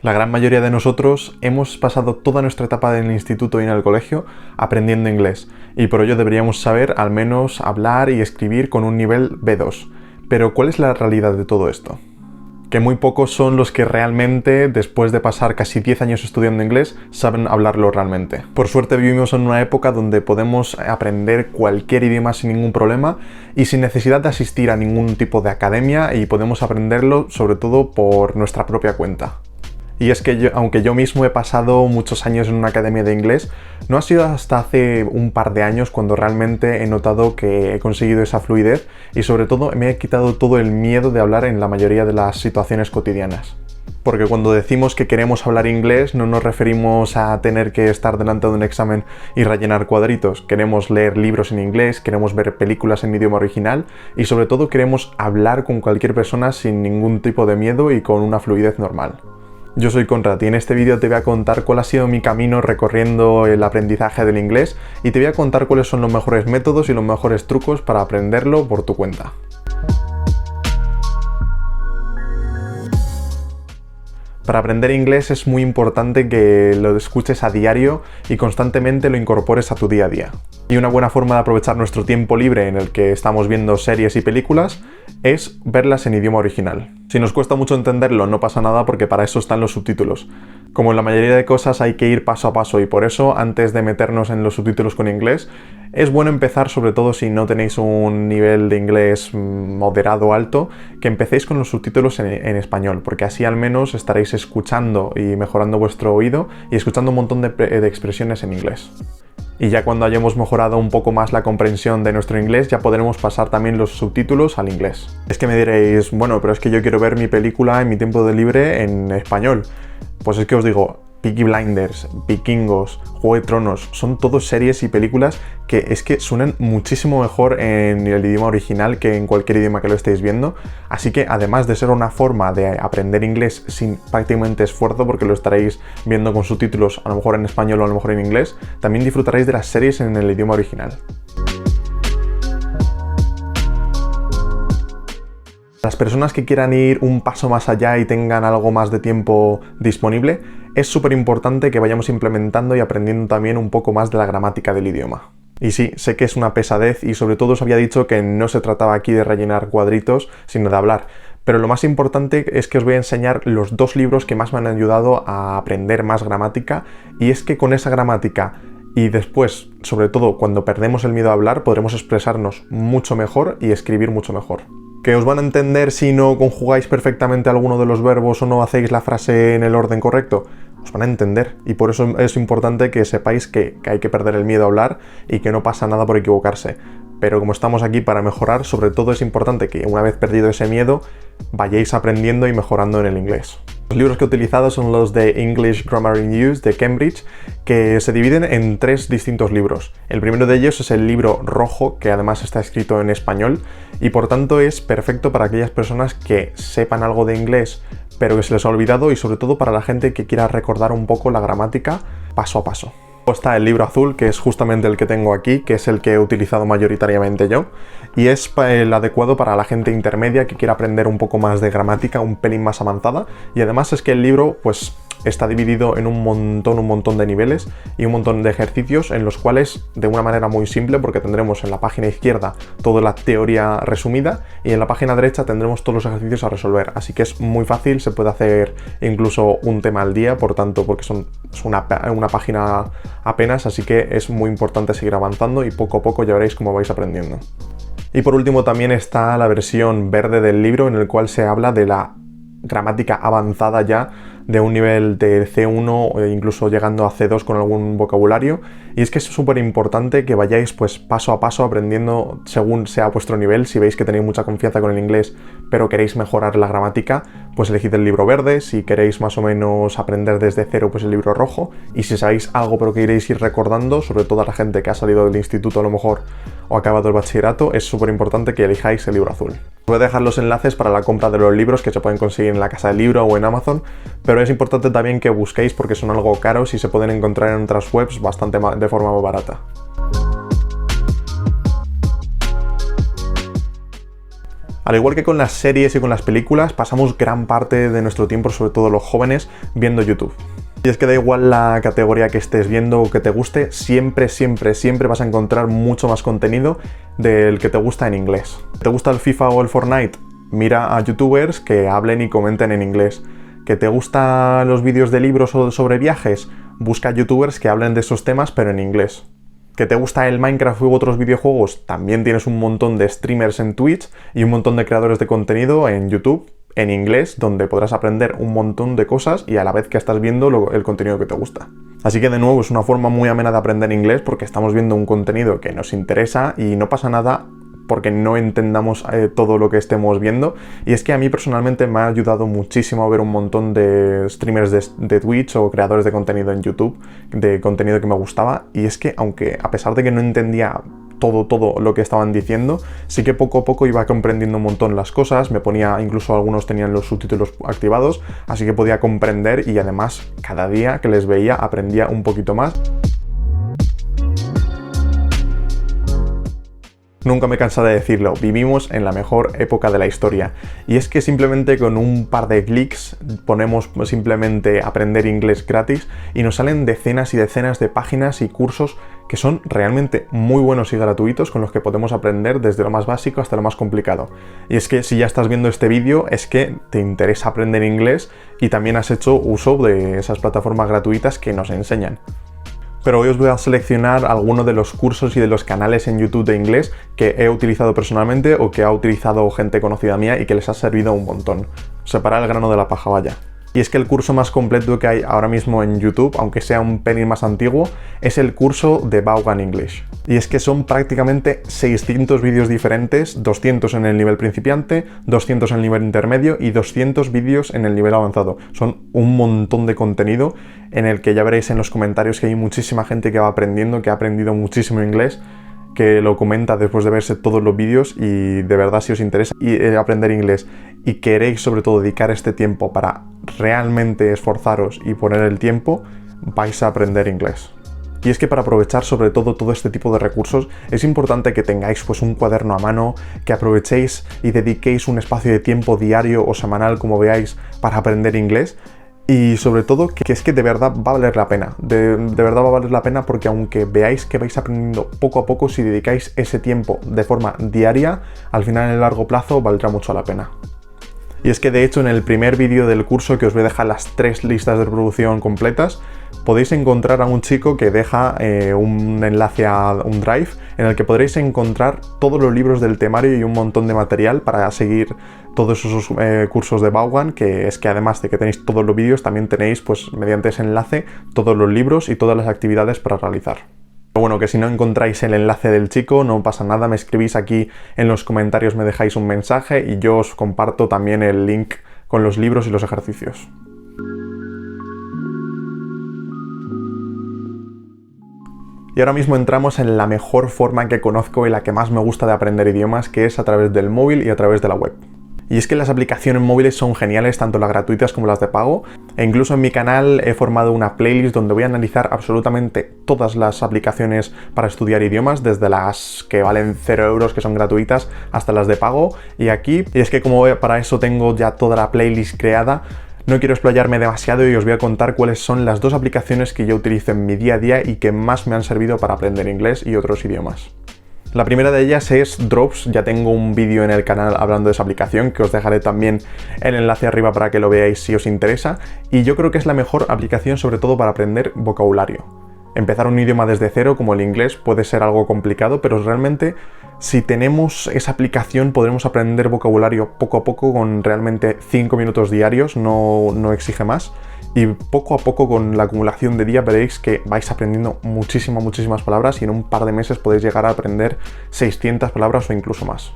La gran mayoría de nosotros hemos pasado toda nuestra etapa en el instituto y en el colegio aprendiendo inglés, y por ello deberíamos saber al menos hablar y escribir con un nivel B2. Pero ¿cuál es la realidad de todo esto? Que muy pocos son los que realmente, después de pasar casi 10 años estudiando inglés, saben hablarlo realmente. Por suerte vivimos en una época donde podemos aprender cualquier idioma sin ningún problema y sin necesidad de asistir a ningún tipo de academia, y podemos aprenderlo sobre todo por nuestra propia cuenta. Y es que aunque yo mismo he pasado muchos años en una academia de inglés, no ha sido hasta hace un par de años cuando realmente he notado que he conseguido esa fluidez y sobre todo me he quitado todo el miedo de hablar en la mayoría de las situaciones cotidianas. Porque cuando decimos que queremos hablar inglés no nos referimos a tener que estar delante de un examen y rellenar cuadritos. Queremos leer libros en inglés, queremos ver películas en idioma original y sobre todo queremos hablar con cualquier persona sin ningún tipo de miedo y con una fluidez normal. Yo soy Conrad y en este vídeo te voy a contar cuál ha sido mi camino recorriendo el aprendizaje del inglés y te voy a contar cuáles son los mejores métodos y los mejores trucos para aprenderlo por tu cuenta. Para aprender inglés es muy importante que lo escuches a diario y constantemente lo incorpores a tu día a día. Y una buena forma de aprovechar nuestro tiempo libre en el que estamos viendo series y películas es verlas en idioma original. Si nos cuesta mucho entenderlo, no pasa nada porque para eso están los subtítulos. Como en la mayoría de cosas hay que ir paso a paso y por eso, antes de meternos en los subtítulos con inglés, es bueno empezar, sobre todo si no tenéis un nivel de inglés moderado o alto, que empecéis con los subtítulos en español, porque así al menos estaréis escuchando y mejorando vuestro oído y escuchando un montón de expresiones en inglés. Y ya cuando hayamos mejorado un poco más la comprensión de nuestro inglés, ya podremos pasar también los subtítulos al inglés. Es que me diréis, bueno, pero es que yo quiero ver mi película en mi tiempo de libre en español. Pues es que os digo, Peaky Blinders, Vikingos, Juego de Tronos, son todos series y películas que es que suenan muchísimo mejor en el idioma original que en cualquier idioma que lo estéis viendo. Así que además de ser una forma de aprender inglés sin prácticamente esfuerzo, porque lo estaréis viendo con subtítulos a lo mejor en español o a lo mejor en inglés, también disfrutaréis de las series en el idioma original. Las personas que quieran ir un paso más allá y tengan algo más de tiempo disponible, es súper importante que vayamos implementando y aprendiendo también un poco más de la gramática del idioma. Y sí, sé que es una pesadez y sobre todo os había dicho que no se trataba aquí de rellenar cuadritos, sino de hablar. Pero lo más importante es que os voy a enseñar los 2 libros que más me han ayudado a aprender más gramática, y es que con esa gramática y después, sobre todo cuando perdemos el miedo a hablar, podremos expresarnos mucho mejor y escribir mucho mejor. ¿Que os van a entender si no conjugáis perfectamente alguno de los verbos o no hacéis la frase en el orden correcto? Os van a entender, y por eso es importante que sepáis que hay que perder el miedo a hablar y que no pasa nada por equivocarse. Pero como estamos aquí para mejorar, sobre todo es importante que una vez perdido ese miedo, vayáis aprendiendo y mejorando en el inglés. Los libros que he utilizado son los de English Grammar in Use de Cambridge, que se dividen en 3 distintos libros. El primero de ellos es el libro rojo, que además está escrito en español, y por tanto es perfecto para aquellas personas que sepan algo de inglés, pero que se les ha olvidado, y sobre todo para la gente que quiera recordar un poco la gramática paso a paso. Está el libro azul, que es justamente el que tengo aquí, que es el que he utilizado mayoritariamente yo, y es el adecuado para la gente intermedia que quiera aprender un poco más de gramática, un pelín más avanzada, y además es que el libro pues está dividido en un montón de niveles y un montón de ejercicios en los cuales, de una manera muy simple, porque tendremos en la página izquierda toda la teoría resumida y en la página derecha tendremos todos los ejercicios a resolver, así que es muy fácil, se puede hacer incluso un tema al día, por tanto, porque es una página apenas, así que es muy importante seguir avanzando y poco a poco ya veréis cómo vais aprendiendo. Y por último también está la versión verde del libro, en el cual se habla de la gramática avanzada ya, de un nivel de C1 e incluso llegando a C2 con algún vocabulario, y es que es súper importante que vayáis pues paso a paso aprendiendo según sea vuestro nivel. Si veis que tenéis mucha confianza con el inglés pero queréis mejorar la gramática, pues elegid el libro verde. Si queréis más o menos aprender desde cero, pues el libro rojo, y si sabéis algo pero queréis ir recordando, sobre todo a la gente que ha salido del instituto a lo mejor o acabado el bachillerato, es súper importante que elijáis el libro azul. Os voy a dejar los enlaces para la compra de los libros que se pueden conseguir en la Casa del Libro o en Amazon, pero es importante también que busquéis porque son algo caros y se pueden encontrar en otras webs de forma más barata. Al igual que con las series y con las películas, pasamos gran parte de nuestro tiempo, sobre todo los jóvenes, viendo YouTube. Y es que da igual la categoría que estés viendo o que te guste, siempre vas a encontrar mucho más contenido del que te gusta en inglés. ¿Te gusta el FIFA o el Fortnite? Mira a youtubers que hablen y comenten en inglés. ¿Que te gustan los vídeos de libros o sobre viajes? Busca youtubers que hablen de esos temas pero en inglés. ¿Que te gusta el Minecraft u otros videojuegos? También tienes un montón de streamers en Twitch y un montón de creadores de contenido en YouTube en inglés, donde podrás aprender un montón de cosas y a la vez que estás viendo el contenido que te gusta. Así que de nuevo es una forma muy amena de aprender inglés porque estamos viendo un contenido que nos interesa y no pasa nada porque no entendamos todo lo que estemos viendo. Y es que a mí personalmente me ha ayudado muchísimo a ver un montón de streamers de Twitch o creadores de contenido en YouTube, de contenido que me gustaba. Y es que aunque a pesar de que no entendía todo lo que estaban diciendo, sí que poco a poco iba comprendiendo un montón las cosas, me ponía, incluso algunos tenían los subtítulos activados, así que podía comprender y además cada día que les veía aprendía un poquito más. Nunca me cansaré de decirlo, vivimos en la mejor época de la historia. Y es que simplemente con un par de clics ponemos simplemente aprender inglés gratis y nos salen decenas y decenas de páginas y cursos que son realmente muy buenos y gratuitos con los que podemos aprender desde lo más básico hasta lo más complicado. Y es que si ya estás viendo este vídeo es que te interesa aprender inglés y también has hecho uso de esas plataformas gratuitas que nos enseñan. Pero hoy os voy a seleccionar algunos de los cursos y de los canales en YouTube de inglés que he utilizado personalmente o que ha utilizado gente conocida mía y que les ha servido un montón. Separar el grano de la paja, vaya. Y es que el curso más completo que hay ahora mismo en YouTube, aunque sea un pelín más antiguo, es el curso de Vaughan English. Y es que son prácticamente 600 vídeos diferentes, 200 en el nivel principiante, 200 en el nivel intermedio y 200 vídeos en el nivel avanzado. Son un montón de contenido en el que ya veréis en los comentarios que hay muchísima gente que va aprendiendo, que ha aprendido muchísimo inglés, que lo comenta después de verse todos los vídeos y de verdad si os interesa aprender inglés y queréis sobre todo dedicar este tiempo para realmente esforzaros y poner el tiempo, vais a aprender inglés. Y es que para aprovechar sobre todo este tipo de recursos es importante que tengáis pues un cuaderno a mano, que aprovechéis y dediquéis un espacio de tiempo diario o semanal como veáis para aprender inglés. Y sobre todo que es que de verdad va a valer la pena, de verdad va a valer la pena porque aunque veáis que vais aprendiendo poco a poco, si dedicáis ese tiempo de forma diaria, al final en el largo plazo valdrá mucho la pena. Y es que de hecho en el primer vídeo del curso, que os voy a dejar las 3 listas de reproducción completas, podéis encontrar a un chico que deja un enlace a un drive en el que podréis encontrar todos los libros del temario y un montón de material para seguir todos esos cursos de Vaughan, que es que además de que tenéis todos los vídeos, también tenéis pues mediante ese enlace todos los libros y todas las actividades para realizar. Pero bueno, que si no encontráis el enlace del chico, no pasa nada, me escribís aquí en los comentarios, me dejáis un mensaje y yo os comparto también el link con los libros y los ejercicios. Y ahora mismo entramos en la mejor forma que conozco y la que más me gusta de aprender idiomas, que es a través del móvil y a través de la web. Y es que las aplicaciones móviles son geniales, tanto las gratuitas como las de pago, e incluso en mi canal he formado una playlist donde voy a analizar absolutamente todas las aplicaciones para estudiar idiomas, desde las que valen 0 euros, que son gratuitas, hasta las de pago. Y es que como para eso tengo ya toda la playlist creada, no quiero explayarme demasiado y os voy a contar cuáles son las 2 aplicaciones que yo utilizo en mi día a día y que más me han servido para aprender inglés y otros idiomas. La primera de ellas es Drops, ya tengo un vídeo en el canal hablando de esa aplicación que os dejaré también el enlace arriba para que lo veáis si os interesa, y yo creo que es la mejor aplicación sobre todo para aprender vocabulario. Empezar un idioma desde cero como el inglés puede ser algo complicado, pero realmente si tenemos esa aplicación podremos aprender vocabulario poco a poco con realmente 5 minutos diarios, no exige más. Y poco a poco con la acumulación de días veréis que vais aprendiendo muchísimas palabras y en un par de meses podéis llegar a aprender 600 palabras o incluso más.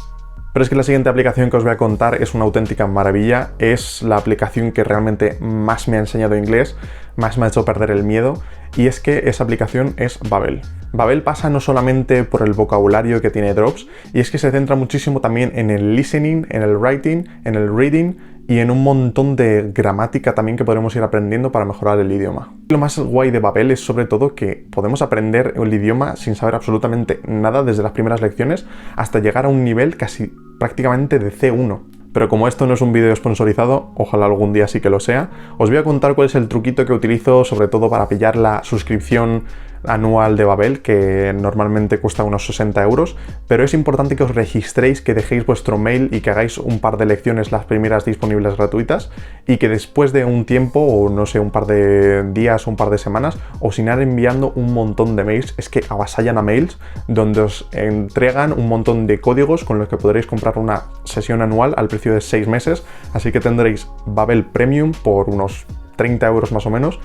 Pero es que la siguiente aplicación que os voy a contar es una auténtica maravilla, es la aplicación que realmente más me ha enseñado inglés, más me ha hecho perder el miedo, y es que esa aplicación es Babbel. Babbel pasa no solamente por el vocabulario que tiene Drops, y es que se centra muchísimo también en el listening, en el writing, en el reading y en un montón de gramática también que podremos ir aprendiendo para mejorar el idioma. Lo más guay de Babbel es sobre todo que podemos aprender el idioma sin saber absolutamente nada desde las primeras lecciones hasta llegar a un nivel casi prácticamente de C1. Pero como esto no es un vídeo sponsorizado, ojalá algún día sí que lo sea, os voy a contar cuál es el truquito que utilizo sobre todo para pillar la suscripción anual de Babbel, que normalmente cuesta unos 60 euros, pero es importante que os registréis, que dejéis vuestro mail y que hagáis un par de lecciones, las primeras disponibles gratuitas, y que después de un tiempo, o no sé, un par de días o un par de semanas, os irán enviando un montón de mails, es que avasallan a mails, donde os entregan un montón de códigos con los que podréis comprar una sesión anual al precio de 6 meses, así que tendréis Babbel Premium por unos 30 euros más o menos,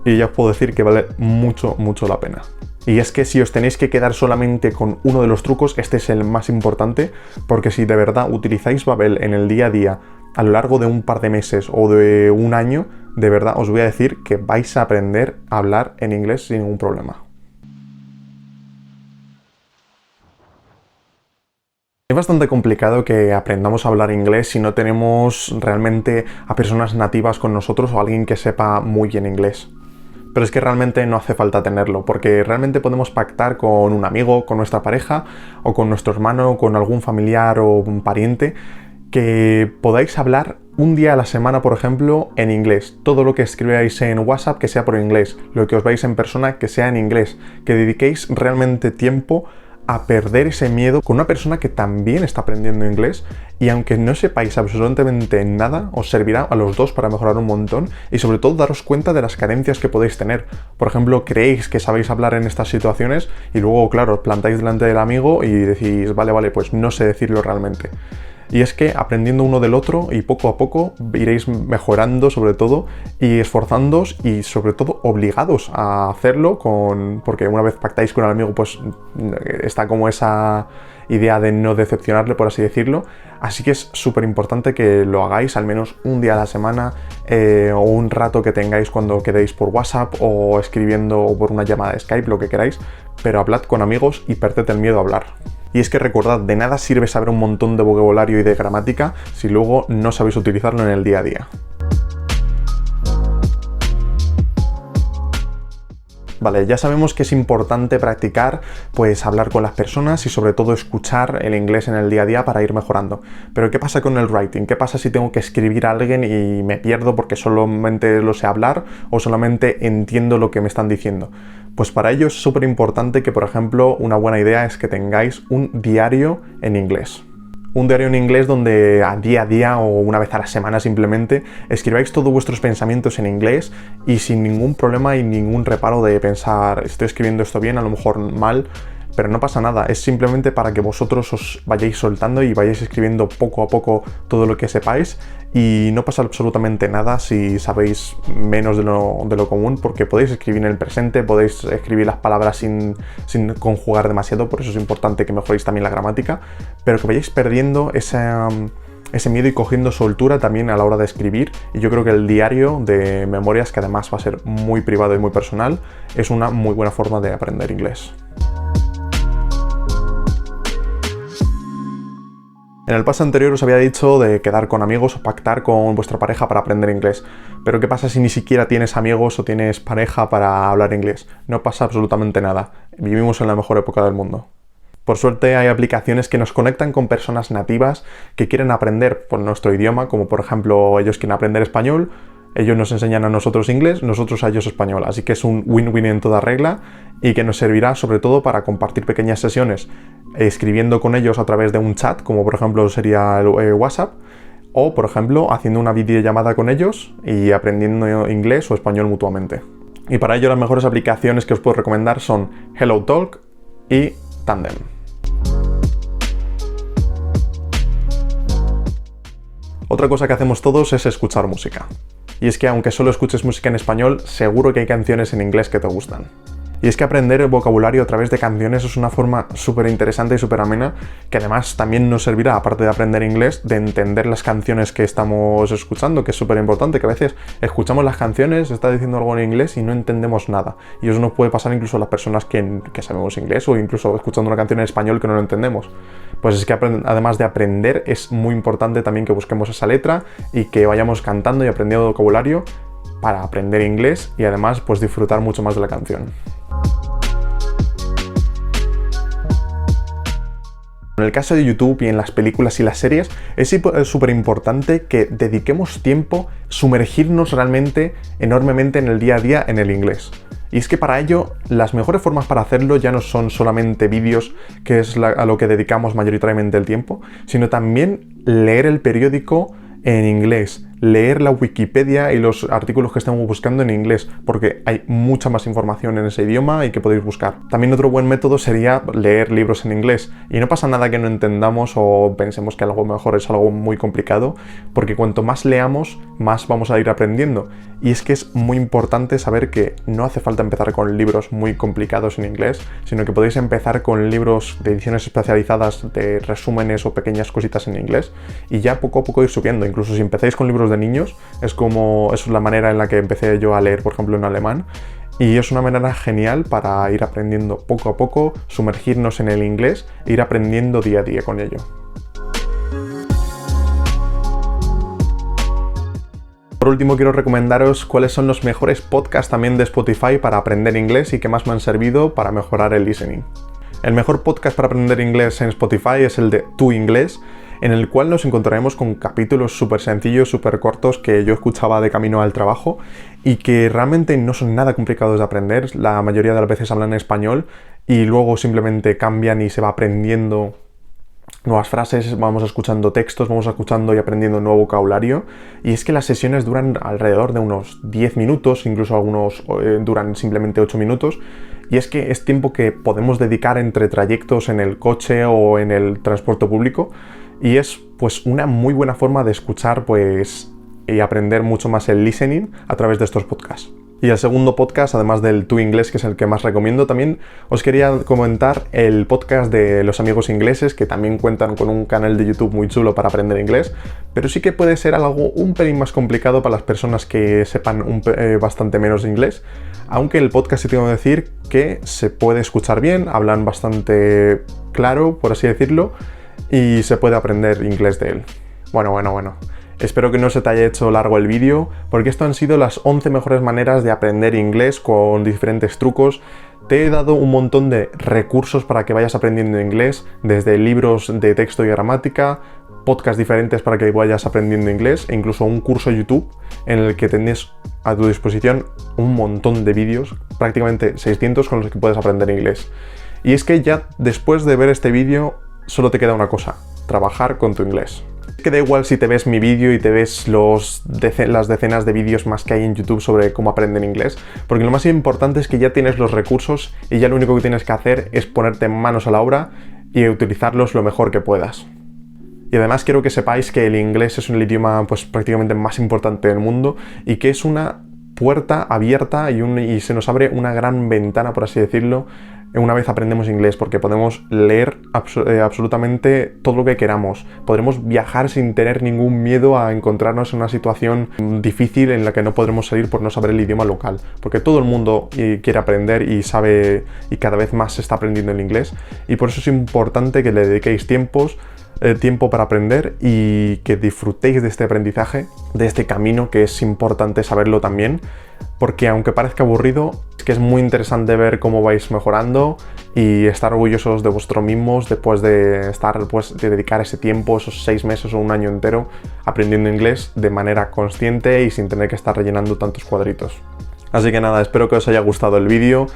y ya os puedo decir que vale mucho, mucho la pena. Y es que si os tenéis que quedar solamente con uno de los trucos, este es el más importante, porque si de verdad utilizáis Babbel en el día a día a lo largo de un par de meses o de un año, de verdad os voy a decir que vais a aprender a hablar en inglés sin ningún problema. Es bastante complicado que aprendamos a hablar inglés si no tenemos realmente a personas nativas con nosotros o alguien que sepa muy bien inglés. Pero es que realmente no hace falta tenerlo, porque realmente podemos pactar con un amigo, con nuestra pareja, o con nuestro hermano, con algún familiar o un pariente, que podáis hablar un día a la semana, por ejemplo, en inglés. Todo lo que escribáis en WhatsApp que sea por inglés, lo que os veáis en persona que sea en inglés, que dediquéis realmente tiempo a perder ese miedo con una persona que también está aprendiendo inglés, y aunque no sepáis absolutamente nada, os servirá a los dos para mejorar un montón y sobre todo daros cuenta de las carencias que podéis tener. Por ejemplo, creéis que sabéis hablar en estas situaciones y luego, claro, os plantáis delante del amigo y decís, vale, pues no sé decirlo realmente. Y es que aprendiendo uno del otro y poco a poco iréis mejorando sobre todo y esforzándoos y sobre todo obligados a hacerlo porque una vez pactáis con el amigo pues está como esa idea de no decepcionarle, por así decirlo. Así que es súper importante que lo hagáis al menos un día a la semana o un rato que tengáis cuando quedéis por WhatsApp o escribiendo o por una llamada de Skype, lo que queráis, pero hablad con amigos y perded el miedo a hablar. Y es que recordad, de nada sirve saber un montón de vocabulario y de gramática si luego no sabéis utilizarlo en el día a día. Vale, ya sabemos que es importante practicar, pues hablar con las personas y sobre todo escuchar el inglés en el día a día para ir mejorando. Pero ¿qué pasa con el writing? ¿Qué pasa si tengo que escribir a alguien y me pierdo porque solamente lo sé hablar o solamente entiendo lo que me están diciendo? Pues para ello es súper importante que, por ejemplo, una buena idea es que tengáis un diario en inglés. Un diario en inglés donde a día o una vez a la semana simplemente escribáis todos vuestros pensamientos en inglés y sin ningún problema y ningún reparo de pensar, estoy escribiendo esto bien, a lo mejor mal, pero no pasa nada, es simplemente para que vosotros os vayáis soltando y vayáis escribiendo poco a poco todo lo que sepáis, y no pasa absolutamente nada si sabéis menos de lo común, porque podéis escribir en el presente, podéis escribir las palabras sin conjugar demasiado, por eso es importante que mejoréis también la gramática, pero que vayáis perdiendo ese miedo y cogiendo soltura también a la hora de escribir. Y yo creo que el diario de memorias, que además va a ser muy privado y muy personal, es una muy buena forma de aprender inglés. En el paso anterior os había dicho de quedar con amigos o pactar con vuestra pareja para aprender inglés. Pero ¿qué pasa si ni siquiera tienes amigos o tienes pareja para hablar inglés? No pasa absolutamente nada. Vivimos en la mejor época del mundo. Por suerte hay aplicaciones que nos conectan con personas nativas que quieren aprender por nuestro idioma, como por ejemplo ellos quieren aprender español, ellos nos enseñan a nosotros inglés, nosotros a ellos español. Así que es un win-win en toda regla y que nos servirá sobre todo para compartir pequeñas sesiones escribiendo con ellos a través de un chat, como por ejemplo sería el WhatsApp, o por ejemplo haciendo una videollamada con ellos y aprendiendo inglés o español mutuamente. Y para ello las mejores aplicaciones que os puedo recomendar son HelloTalk y Tandem. Otra cosa que hacemos todos es escuchar música. Y es que aunque solo escuches música en español, seguro que hay canciones en inglés que te gustan. Y es que aprender el vocabulario a través de canciones es una forma súper interesante y súper amena, que además también nos servirá, aparte de aprender inglés, de entender las canciones que estamos escuchando, que es súper importante, que a veces escuchamos las canciones, está diciendo algo en inglés y no entendemos nada. Y eso nos puede pasar incluso a las personas que sabemos inglés o incluso escuchando una canción en español que no lo entendemos. Pues es que además de aprender, es muy importante también que busquemos esa letra y que vayamos cantando y aprendiendo vocabulario para aprender inglés y además pues disfrutar mucho más de la canción. En el caso de YouTube y en las películas y las series, es súper importante que dediquemos tiempo, sumergirnos realmente, enormemente en el día a día en el inglés. Y es que para ello, las mejores formas para hacerlo ya no son solamente vídeos, que es a lo que dedicamos mayoritariamente el tiempo, sino también leer el periódico en inglés, leer la Wikipedia y los artículos que estamos buscando en inglés, porque hay mucha más información en ese idioma y que podéis buscar. También otro buen método sería leer libros en inglés, y no pasa nada que no entendamos o pensemos que algo mejor es algo muy complicado, porque cuanto más leamos, más vamos a ir aprendiendo. Y es que es muy importante saber que no hace falta empezar con libros muy complicados en inglés, sino que podéis empezar con libros de ediciones especializadas, de resúmenes o pequeñas cositas en inglés, y ya poco a poco ir subiendo. Incluso si empezáis con libros de niños, eso es la manera en la que empecé yo a leer, por ejemplo, en alemán, y es una manera genial para ir aprendiendo poco a poco, sumergirnos en el inglés e ir aprendiendo día a día con ello. Por último, quiero recomendaros cuáles son los mejores podcasts también de Spotify para aprender inglés y que más me han servido para mejorar el listening. El mejor podcast para aprender inglés en Spotify es el de Tu Inglés, en el cual nos encontraremos con capítulos súper sencillos, súper cortos que yo escuchaba de camino al trabajo y que realmente no son nada complicados de aprender. La mayoría de las veces hablan en español y luego simplemente cambian y se va aprendiendo nuevas frases, vamos escuchando textos, vamos escuchando y aprendiendo nuevo vocabulario. Y es que las sesiones duran alrededor de unos 10 minutos, incluso algunos duran simplemente 8 minutos. Y es que es tiempo que podemos dedicar entre trayectos en el coche o en el transporte público. Y es pues una muy buena forma de escuchar y aprender mucho más el listening a través de estos podcasts. Y el segundo podcast, además del Tu Inglés, que es el que más recomiendo, también os quería comentar el podcast de los amigos ingleses, que también cuentan con un canal de YouTube muy chulo para aprender inglés, pero sí que puede ser algo un pelín más complicado para las personas que sepan bastante menos de inglés, aunque el podcast sí tengo que decir que se puede escuchar bien, hablan bastante claro, por así decirlo, y se puede aprender inglés de él. Bueno. Espero que no se te haya hecho largo el vídeo, porque esto han sido las 11 mejores maneras de aprender inglés con diferentes trucos. Te he dado un montón de recursos para que vayas aprendiendo inglés, desde libros de texto y gramática, podcasts diferentes para que vayas aprendiendo inglés, e incluso un curso YouTube en el que tenés a tu disposición un montón de vídeos, prácticamente 600 con los que puedes aprender inglés. Y es que ya después de ver este vídeo solo te queda una cosa: trabajar con tu inglés. Que da igual si te ves mi vídeo y te ves las decenas de vídeos más que hay en YouTube sobre cómo aprender inglés, porque lo más importante es que ya tienes los recursos y ya lo único que tienes que hacer es ponerte manos a la obra y utilizarlos lo mejor que puedas. Y además quiero que sepáis que el inglés es el idioma prácticamente más importante del mundo y que es una puerta abierta y se nos abre una gran ventana, por así decirlo, una vez aprendemos inglés, porque podemos leer absolutamente todo lo que queramos. Podremos viajar sin tener ningún miedo a encontrarnos en una situación difícil en la que no podremos salir por no saber el idioma local, porque todo el mundo quiere aprender y sabe, y cada vez más se está aprendiendo el inglés, y por eso es importante que le dediquéis tiempo para aprender y que disfrutéis de este aprendizaje, de este camino, que es importante saberlo también, porque aunque parezca aburrido, es que es muy interesante ver cómo vais mejorando y estar orgullosos de vosotros mismos después de dedicar ese tiempo, esos 6 meses o un año entero, aprendiendo inglés de manera consciente y sin tener que estar rellenando tantos cuadritos. Así que nada, espero que os haya gustado el vídeo,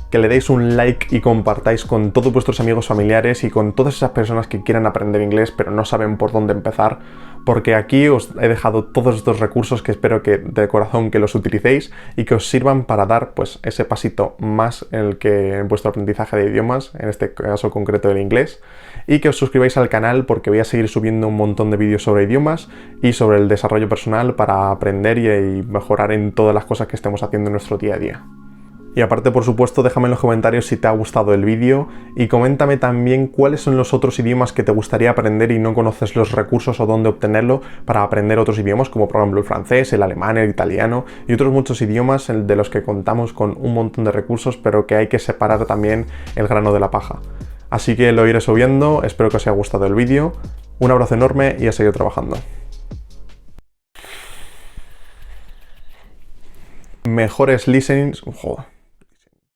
que le deis un like y compartáis con todos vuestros amigos, familiares y con todas esas personas que quieran aprender inglés pero no saben por dónde empezar, porque aquí os he dejado todos estos recursos que espero que de corazón que los utilicéis y que os sirvan para dar ese pasito más en vuestro aprendizaje de idiomas, en este caso concreto del inglés, y que os suscribáis al canal porque voy a seguir subiendo un montón de vídeos sobre idiomas y sobre el desarrollo personal para aprender y mejorar en todas las cosas que estemos haciendo en nuestro día a día. Y aparte, por supuesto, déjame en los comentarios si te ha gustado el vídeo y coméntame también cuáles son los otros idiomas que te gustaría aprender y no conoces los recursos o dónde obtenerlo para aprender otros idiomas, como por ejemplo el francés, el alemán, el italiano y otros muchos idiomas de los que contamos con un montón de recursos, pero que hay que separar también el grano de la paja. Así que lo iré subiendo, espero que os haya gustado el vídeo, un abrazo enorme y a seguir trabajando. Mejores listenings... Joder.